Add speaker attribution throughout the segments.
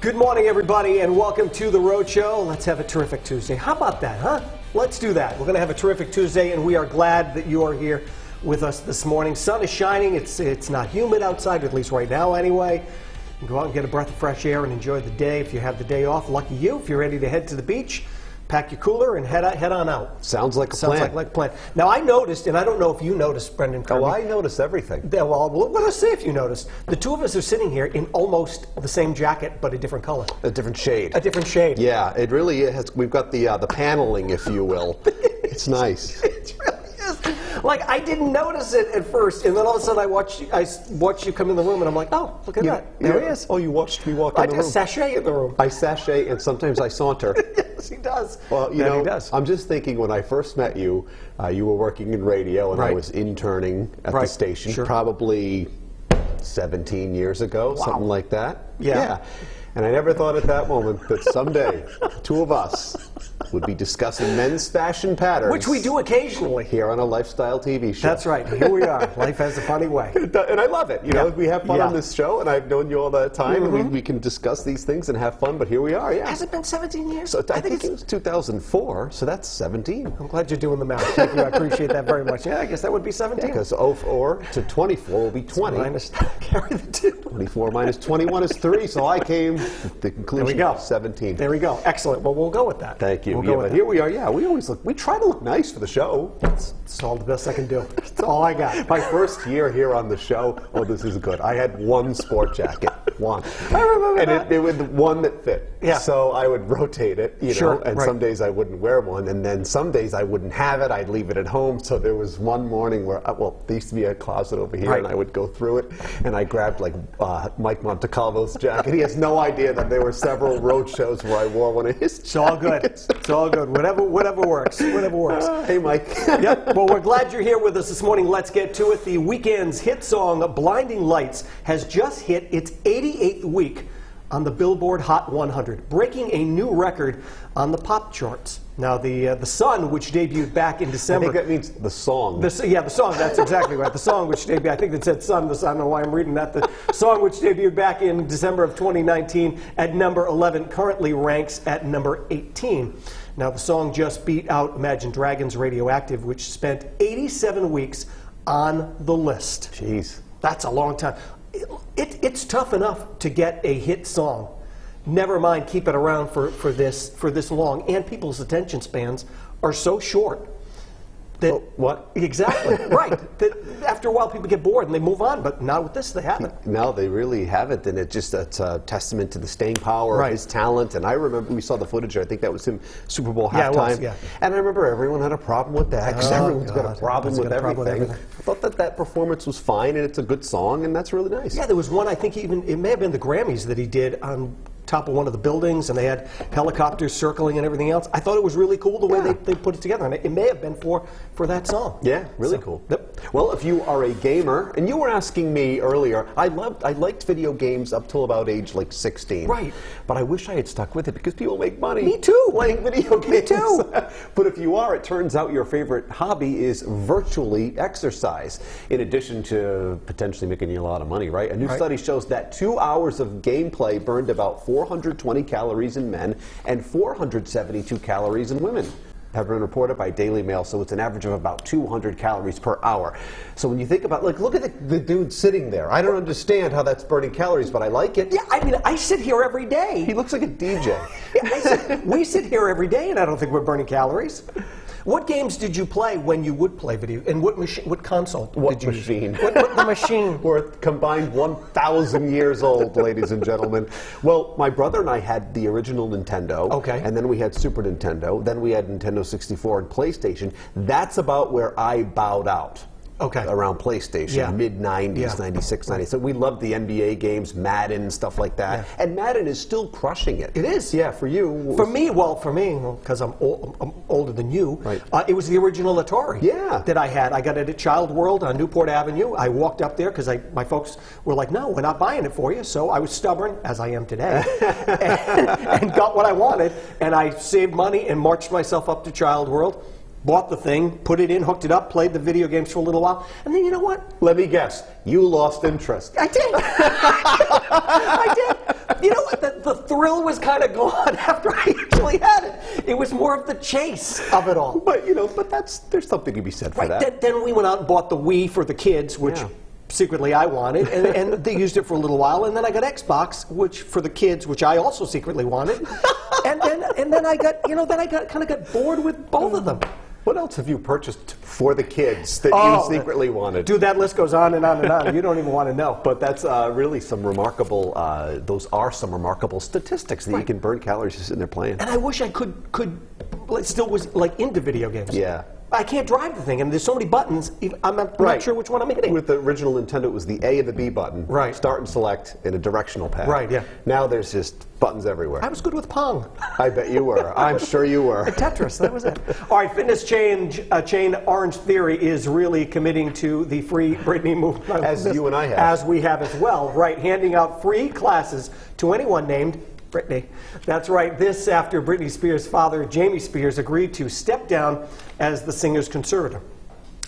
Speaker 1: Good morning, everybody, and welcome to The Rhode Show. Let's have a terrific Tuesday. How about that, huh? Let's do that. We're going to have a terrific Tuesday, and we are glad that you are here with us this morning. Sun is shining. It's not humid outside, at least right now anyway. You can go out and get a breath of fresh air and enjoy the day. If you have the day off, lucky you. If you're ready to head to the beach, pack your cooler and head on out.
Speaker 2: Sounds like a plan.
Speaker 1: Sounds like a plan. Now, I noticed, and I don't know if you noticed, Brendan Kirby.
Speaker 2: Oh, I notice everything.
Speaker 1: Well, let's see if you noticed. The two of us are sitting here in almost the same jacket, but a different color.
Speaker 2: A different shade.
Speaker 1: A different shade.
Speaker 2: Yeah, it really is. We've got the paneling, if you will. It's nice.
Speaker 1: It really is. Like, I didn't notice it at first, and then all of a sudden I watched you come in the room, and I'm like, oh, look at that. There he is.
Speaker 2: Oh, you watched me walk in the room.
Speaker 1: I sashay in the room.
Speaker 2: I sashay, and sometimes I saunter.
Speaker 1: Yes, he does.
Speaker 2: Well, you know, he does. I'm just thinking when I first met you, you were working in radio, and I was interning at the station, probably 17 years ago, something like that. Yeah. And I never thought at that moment that someday the two of us would be discussing men's fashion patterns.
Speaker 1: Which we do occasionally.
Speaker 2: Here on a lifestyle TV show.
Speaker 1: That's right. Here we are. Life has a funny way.
Speaker 2: And I love it. You know, we have fun on this show, and I've known you all that time, and we can discuss these things and have fun, but here we are,
Speaker 1: Has it been 17 years?
Speaker 2: So I think it was 2004, so that's 17.
Speaker 1: I'm glad you're doing the math. Thank you. I appreciate that very much. Yeah, I guess that would be 17.
Speaker 2: Because 04 to 24 will be 20.
Speaker 1: Minus, carry the 2.
Speaker 2: 24 minus 21 is 3, so I came to the conclusion of 17.
Speaker 1: There we go. Excellent. Well, we'll go with that.
Speaker 2: Thank you. But here we are. Yeah, we try to look nice for the show.
Speaker 1: It's all the best I can do. That's all I got.
Speaker 2: My first year here on the show, oh, this is good. I had one sport jacket. One.
Speaker 1: I remember that.
Speaker 2: It was the one that fit.
Speaker 1: Yeah.
Speaker 2: So I would rotate it, you know, and some days I wouldn't wear one, and then some days I wouldn't have it. I'd leave it at home. So there was one morning where, there used to be a closet over here, and I would go through it, and I grabbed like Mike Montecalvo's jacket. He has no idea that there were several road shows where I wore one of his jackets.
Speaker 1: It's all good. It's all good. Whatever works. Whatever works.
Speaker 2: Hey, Mike.
Speaker 1: Yep. Well, we're glad you're here with us this morning. Let's get to it. The weekend's hit song, Blinding Lights, has just hit its 88th week on the Billboard Hot 100, breaking a new record on the pop charts. Now, the Sun, which debuted back in December.
Speaker 2: I think that means the song.
Speaker 1: The song. That's exactly right. The song, which debuted, I think it said Sun. I don't know why I'm reading that. The song, which debuted back in December of 2019 at number 11, currently ranks at number 18. Now, the song just beat out Imagine Dragons' Radioactive, which spent 87 weeks on the list.
Speaker 2: Jeez.
Speaker 1: That's a long time. It's tough enough to get a hit song. Never mind keep it around for this long. And people's attention spans are so short. That,
Speaker 2: what?
Speaker 1: Exactly. Right. That after a while people get bored and they move on, but not with this they haven't.
Speaker 2: No, they really haven't, and it's a testament to the staying power of his talent. And I remember we saw the footage. I think that was him Super Bowl halftime.
Speaker 1: Yeah.
Speaker 2: And I remember everyone had a problem with that because everyone's got a problem with everything. I thought that performance was fine, and it's a good song, and that's really nice.
Speaker 1: Yeah, there was one, I think it may have been the Grammys that he did on top of one of the buildings, and they had helicopters circling and everything else. I thought it was really cool the way they put it together, and it may have been for that song.
Speaker 2: Yeah, really cool. Yep. Well, if you are a gamer, and you were asking me earlier, I liked video games up till about age like 16.
Speaker 1: Right.
Speaker 2: But I wish I had stuck with it because people make money.
Speaker 1: Me too.
Speaker 2: Playing video games.
Speaker 1: Me too.
Speaker 2: But if you are, it turns out your favorite hobby is virtually exercise. In addition to potentially making you a lot of money, right? A new study shows that 2 hours of gameplay burned about 420 calories in men and 472 calories in women. Have been reported by Daily Mail, so it's an average of about 200 calories per hour. So when you think about, like, look at the dude sitting there. I don't understand how that's burning calories, but I like it.
Speaker 1: Yeah, I mean, I sit here every day.
Speaker 2: He looks like a DJ.
Speaker 1: We sit here every day, and I don't think we're burning calories. What games did you play when you would play video? And what machine? What console?
Speaker 2: What
Speaker 1: did you
Speaker 2: machine?
Speaker 1: Use? What the machine?
Speaker 2: We're combined 1,000 years old, ladies and gentlemen. Well, my brother and I had the original Nintendo.
Speaker 1: Okay.
Speaker 2: And then we had Super Nintendo. Then we had Nintendo 64 and PlayStation. That's about where I bowed out.
Speaker 1: Okay.
Speaker 2: Around PlayStation, mid-90s, 96, 97. We loved the NBA games, Madden, stuff like that. Yeah. And Madden is still crushing it.
Speaker 1: It is.
Speaker 2: Yeah, for you.
Speaker 1: For me, because I'm older than you, it was the original Atari that I had. I got it at Child World on Newport Avenue. I walked up there because my folks were like, no, we're not buying it for you. So I was stubborn, as I am today, and got what I wanted. And I saved money and marched myself up to Child World. Bought the thing, put it in, hooked it up, played the video games for a little while, and then you know what?
Speaker 2: Let me guess. You lost interest.
Speaker 1: I did. I did. You know, the thrill was kind of gone after I actually had it. It was more of the chase of it all.
Speaker 2: But there's something to be said for that.
Speaker 1: Then we went out and bought the Wii for the kids, which secretly I wanted, and they used it for a little while. And then I got Xbox, which for the kids, which I also secretly wanted. and then I got kind of got bored with both of them.
Speaker 2: What else have you purchased for the kids that you secretly wanted?
Speaker 1: Dude, that list goes on and on and on. You don't even want to know.
Speaker 2: But that's really some remarkable, those are some remarkable statistics that you can burn calories just sitting there playing.
Speaker 1: And I wish I could still was like into video games.
Speaker 2: Yeah.
Speaker 1: I can't drive the thing, and there's so many buttons, I'm not sure which one I'm hitting.
Speaker 2: With the original Nintendo, it was the A and the B button.
Speaker 1: Right.
Speaker 2: Start and select in a directional pad.
Speaker 1: Right, yeah.
Speaker 2: Now there's just buttons everywhere.
Speaker 1: I was good with Pong.
Speaker 2: I bet you were. I'm sure you were.
Speaker 1: Tetris, that was it. All right, fitness chain Orange Theory is really committing to the Free Britney movement.
Speaker 2: As you and I have.
Speaker 1: As we have as well, right, handing out free classes to anyone named Britney. That's right. This after Britney Spears' father, Jamie Spears, agreed to step down as the singer's conservator.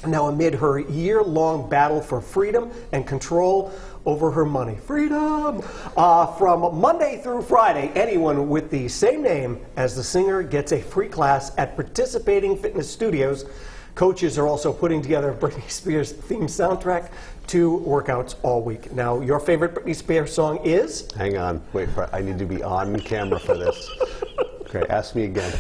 Speaker 1: Now, amid her year-long battle for freedom and control over her money. Freedom! From Monday through Friday, anyone with the same name as the singer gets a free class at participating fitness studios. Coaches are also putting together Britney Spears' theme soundtrack to workouts all week. Now, your favorite Britney Spears song is?
Speaker 2: Hang on. Wait, I need to be on camera for this. Okay, ask me again.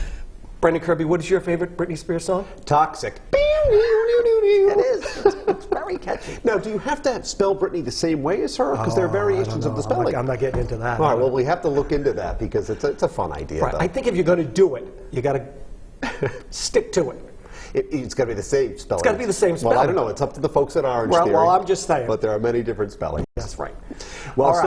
Speaker 1: Brendan Kirby, what is your favorite Britney Spears song?
Speaker 2: Toxic.
Speaker 1: It is. It's very catchy.
Speaker 2: Now, do you have to spell Britney the same way as her? Because there are variations of the spelling.
Speaker 1: I'm not getting into that.
Speaker 2: All right, well, we have to look into that because it's a fun idea.
Speaker 1: Right. I think if you're going to do it, you got to stick to it.
Speaker 2: It's got to be the same spelling.
Speaker 1: It's got to be the same spelling.
Speaker 2: Well, I don't know. It's up to the folks at Orange
Speaker 1: Theory.
Speaker 2: Well,
Speaker 1: I'm just saying.
Speaker 2: But there are many different spellings.
Speaker 1: That's right.
Speaker 2: Well,
Speaker 1: all right.